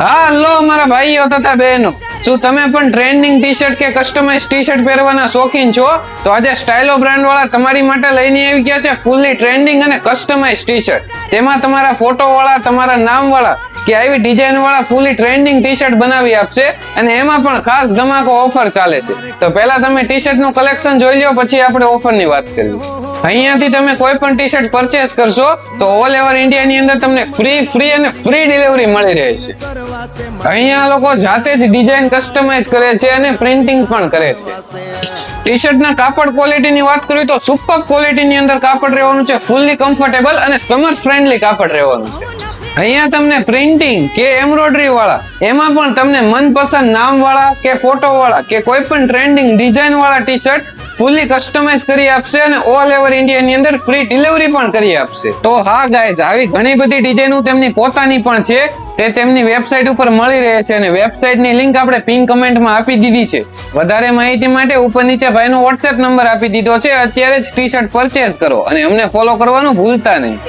હાલો મારા ભાઈઓ તથા બહેનો, શું તમે પણ ટ્રેન્ડિંગ ટી શર્ટ કે કસ્ટમાઇઝ ટી શર્ટ પહેરવાના શોખીન છો? તો આજે સ્ટાઇલો બ્રાન્ડ વાળા તમારી માટે લઈને આવી ગયા છે ફૂલ્લી ટ્રેન્ડિંગ અને કસ્ટમાઇઝ ટી શર્ટ. તેમાં તમારા ફોટો વાળા, તમારા નામ વાળા કે આવી ડિઝાઇન વાળા ફૂલી ટ્રેન્ડિંગ ટી શર્ટ બનાવી આપશે અને એમાં પણ ખાસ ધમાકો ઓફર ચાલે છે. તો પહેલા તમે ટી શર્ટ નું કલેક્શન જોઈ લ્યો, પછી આપણે ઓફર ની વાત કરીએ. અહીંયાથી તમે કોઈ પણ ટી શર્ટ પરચેસ કરશો તો ઓલ ઓવર ઇન્ડિયા ની અંદર તમને ફ્રી અને ફ્રી ડિલિવરી મળી રહે છે. અહીંયા લોકો જાતે જ ડિઝાઇન કસ્ટમાઇઝ કરે છે અને પ્રિન્ટિંગ પણ કરે છે. ટી શર્ટ ના કાપડ ક્વોલિટી ની વાત કરીએ તો સુપર ક્વોલિટી ની અંદર કાપડ રહેવાનું છે, ફૂલ્લી કમ્ફર્ટેબલ અને સમર ફ્રેન્ડલી કાપડ રહેવાનું છે. અહીંયા તમને પ્રિન્ટિંગ કે એમ્બ્રોઇડરી વાળા, એમાં પણ તમને મનપસંદ નામ વાળા કે ફોટો વાળા કે કોઈ પણ ટ્રેન્ડિંગ ડિઝાઇન વાળા ટી શર્ટ ફૂલી કસ્ટમાઇઝ કરી આપશે અને ઓલ ઓવર ઇન્ડિયા ની અંદર ફ્રી ડિલિવરી પણ કરી આપશે. તો હા ગાઈઝ, આવી ઘણી બધી ડિઝાઇનો તેમની પોતાની પણ છે, તે તેમની વેબસાઇટ ઉપર મળી રહે છે અને વેબસાઇટ ની લિંક આપણે પિન કમેન્ટમાં આપી દીધી છે. વધારે માહિતી માટે ઉપર નીચે ભાઈનો WhatsApp નંબર આપી દીધો છે. અત્યારે જ ટી શર્ટ પરચેસ કરો અને અમને ફોલો કરવાનું ભૂલતા નહીં.